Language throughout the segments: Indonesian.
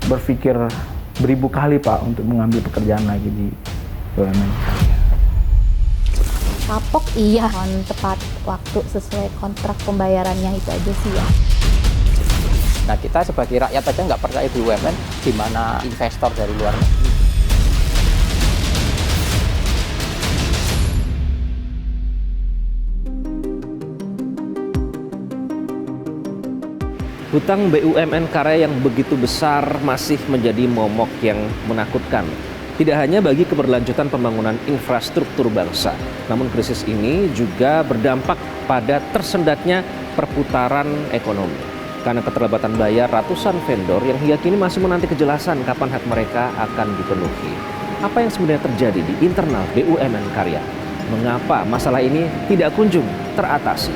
berpikir beribu kali Pak untuk mengambil pekerjaan lagi di BUMN Karya. Kapok iya, tepat waktu sesuai kontrak pembayarannya itu aja sih ya. Nah, kita sebagai rakyat aja nggak percaya BUMN, gimana investor dari luar negeri. Hutang BUMN Karya yang begitu besar masih menjadi momok yang menakutkan. Tidak hanya bagi keberlanjutan pembangunan infrastruktur bangsa, namun krisis ini juga berdampak pada tersendatnya perputaran ekonomi. Karena keterlambatan bayar ratusan vendor yang hingga kini masih menanti kejelasan kapan hak mereka akan dipenuhi. Apa yang sebenarnya terjadi di internal BUMN Karya? Mengapa masalah ini tidak kunjung teratasi?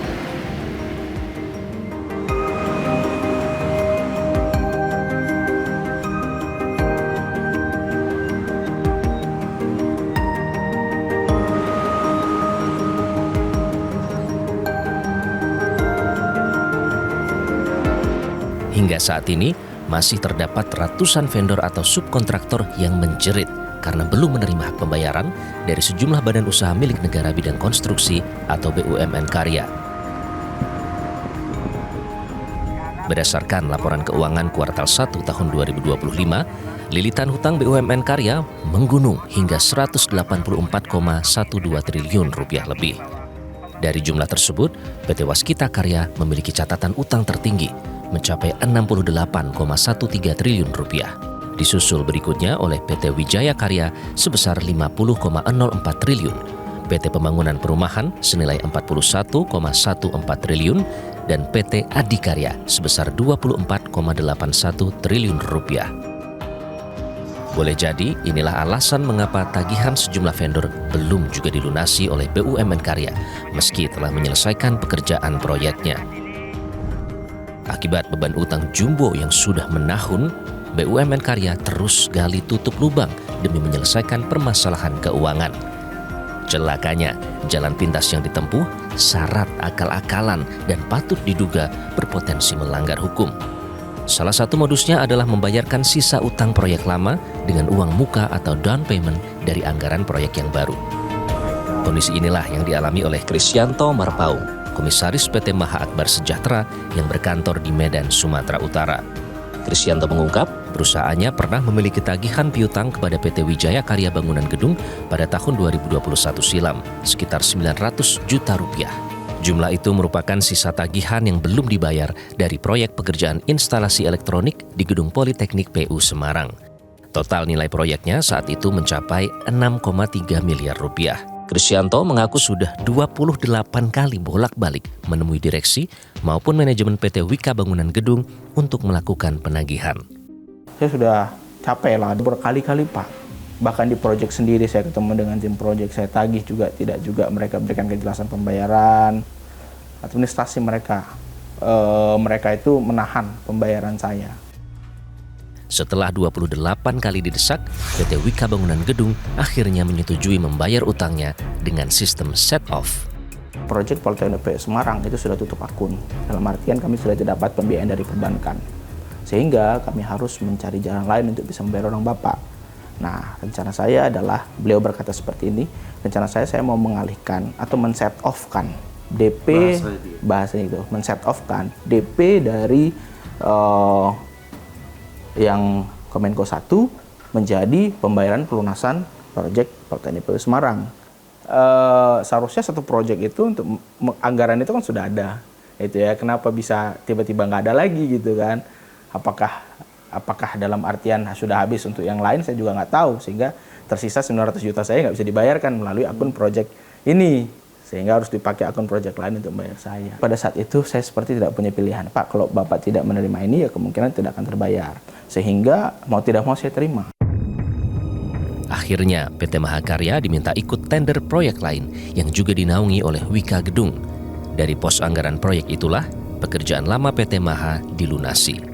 Hingga saat ini, masih terdapat ratusan vendor atau subkontraktor yang menjerit karena belum menerima hak pembayaran dari sejumlah badan usaha milik negara bidang konstruksi atau BUMN Karya. Berdasarkan laporan keuangan kuartal 1 tahun 2025, lilitan hutang BUMN Karya menggunung hingga 184,12 triliun rupiah lebih. Dari jumlah tersebut, PT Waskita Karya memiliki catatan utang tertinggi mencapai 68,13 triliun rupiah. Disusul berikutnya oleh PT Wijaya Karya sebesar 50,04 triliun, PT Pembangunan Perumahan senilai 41,14 triliun, dan PT Adikarya sebesar 24,81 triliun rupiah. Boleh jadi inilah alasan mengapa tagihan sejumlah vendor belum juga dilunasi oleh BUMN Karya meski telah menyelesaikan pekerjaan proyeknya. Akibat beban utang jumbo yang sudah menahun, BUMN Karya terus gali tutup lubang demi menyelesaikan permasalahan keuangan. Celakanya, jalan pintas yang ditempuh syarat akal-akalan dan patut diduga berpotensi melanggar hukum. Salah satu modusnya adalah membayarkan sisa utang proyek lama dengan uang muka atau down payment dari anggaran proyek yang baru. Kondisi inilah yang dialami oleh Krisyanto Marpaung, Komisaris PT Maha Akbar Sejahtera yang berkantor di Medan, Sumatera Utara. Krisyanto mengungkap, perusahaannya pernah memiliki tagihan piutang kepada PT Wijaya Karya Bangunan Gedung pada tahun 2021 silam, sekitar 900 juta rupiah. Jumlah itu merupakan sisa tagihan yang belum dibayar dari proyek pekerjaan instalasi elektronik di Gedung Politeknik PU Semarang. Total nilai proyeknya saat itu mencapai 6,3 miliar rupiah. Krisyanto mengaku sudah 28 kali bolak-balik menemui direksi maupun manajemen PT Wika Bangunan Gedung untuk melakukan penagihan. Saya sudah capek lah, berkali-kali Pak. Bahkan di proyek sendiri saya ketemu dengan tim proyek, saya tagih juga, tidak juga mereka berikan kejelasan pembayaran. Administrasi mereka itu menahan pembayaran saya. Setelah 28 kali didesak, PT Wika Bangunan Gedung akhirnya menyetujui membayar utangnya dengan sistem set-off. Proyek Politeknik PU Semarang itu sudah tutup akun. Dalam artian kami sudah tidak dapat pembiayaan dari perbankan. Sehingga kami harus mencari jalan lain untuk bisa membayar orang Bapak. Nah, rencana saya adalah, beliau berkata seperti ini, rencana saya mau mengalihkan atau men-set-off-kan DP, bahasanya itu, men-set-off-kan DP dari yang Komenko 1 menjadi pembayaran pelunasan proyek Politeknik PU Semarang. Seharusnya satu proyek itu untuk anggaran itu kan sudah ada, itu ya. Kenapa bisa tiba-tiba nggak ada lagi gitu kan? Apakah dalam artian sudah habis untuk yang lain, saya juga nggak tahu, sehingga tersisa 900 juta saya nggak bisa dibayarkan melalui akun proyek ini, sehingga harus dipakai akun proyek lain untuk bayar saya. Pada saat itu saya seperti tidak punya pilihan, Pak, kalau Bapak tidak menerima ini ya kemungkinan tidak akan terbayar, sehingga mau tidak mau saya terima. Akhirnya PT Mahakarya diminta ikut tender proyek lain yang juga dinaungi oleh Wika Gedung. Dari pos anggaran proyek itulah pekerjaan lama PT Maha dilunasi.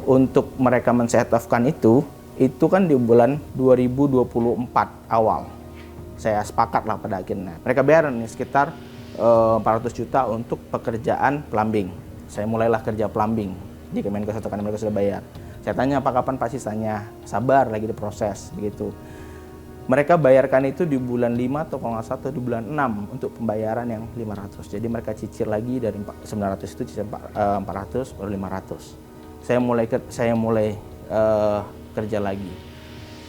Untuk mereka men-set-off-kan itu kan di bulan 2024 awal. Saya sepakat lah pada akhirnya. Mereka bayar nih sekitar 400 juta untuk pekerjaan plumbing. Saya mulailah kerja plumbing di Kemenko 1 karena mereka sudah bayar. Saya tanya, Pak kapan Pak sisanya? Sabar, lagi diproses begitu. Mereka bayarkan itu di bulan 5 atau kalau nggak salah di bulan 6 untuk pembayaran yang 500. Jadi mereka cicil lagi dari 900 itu cicil 400 baru 500. Saya mulai kerja lagi.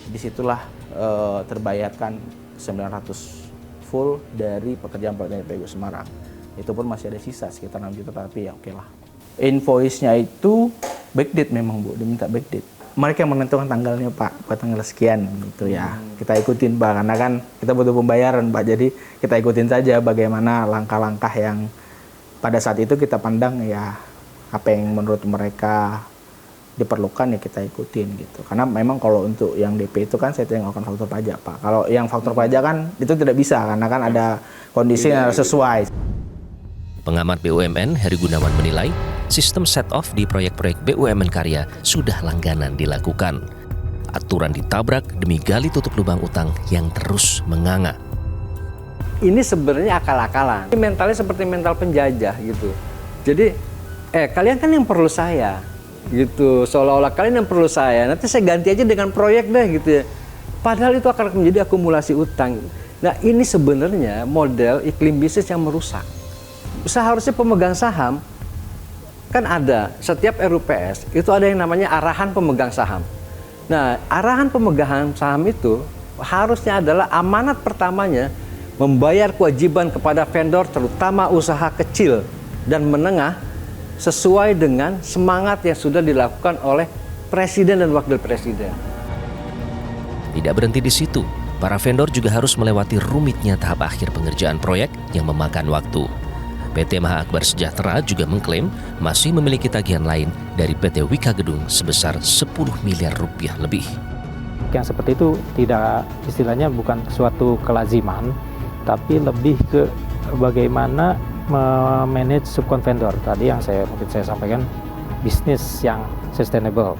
Disitulah terbayarkan 900 full dari pekerjaan proyek PGU Semarang. Itu pun masih ada sisa sekitar 6 juta, tapi ya oke lah. Invoice-nya itu backdate memang Bu, diminta backdate. Mereka yang menentukan tanggalnya Pak, buat tanggal sekian gitu ya. Kita ikutin Pak, karena kan kita butuh pembayaran Pak. Jadi kita ikutin saja bagaimana langkah-langkah yang pada saat itu kita pandang ya apa yang menurut mereka diperlukan ya kita ikutin gitu. Karena memang kalau untuk yang DP itu kan saya tidak melakukan faktur pajak Pak. Kalau yang faktur pajak kan itu tidak bisa karena kan ada kondisi yang harus sesuai. Pengamat BUMN Heri Gunawan menilai sistem set-off di proyek-proyek BUMN Karya sudah langganan dilakukan. Aturan ditabrak demi gali tutup lubang utang yang terus menganga. Ini sebenarnya akal-akalan. Ini mentalnya seperti mental penjajah gitu. Jadi, kalian kan yang perlu saya, gitu. Seolah-olah kalian yang perlu saya. Nanti saya ganti aja dengan proyek deh, gitu ya. Padahal itu akan menjadi akumulasi utang. Nah, ini sebenarnya model iklim bisnis yang merusak. Seharusnya pemegang saham kan ada, setiap RUPS itu ada yang namanya arahan pemegang saham. Nah, arahan pemegang saham itu harusnya adalah amanat pertamanya membayar kewajiban kepada vendor terutama usaha kecil dan menengah sesuai dengan semangat yang sudah dilakukan oleh Presiden dan Wakil Presiden. Tidak berhenti di situ, para vendor juga harus melewati rumitnya tahap akhir pengerjaan proyek yang memakan waktu. PT Maha Akbar Sejahtera juga mengklaim masih memiliki tagihan lain dari PT Wika Gedung sebesar 10 miliar rupiah lebih. Yang seperti itu tidak, istilahnya bukan suatu kelaziman, tapi lebih ke bagaimana memanage subkon vendor. Tadi yang mungkin saya sampaikan, bisnis yang sustainable.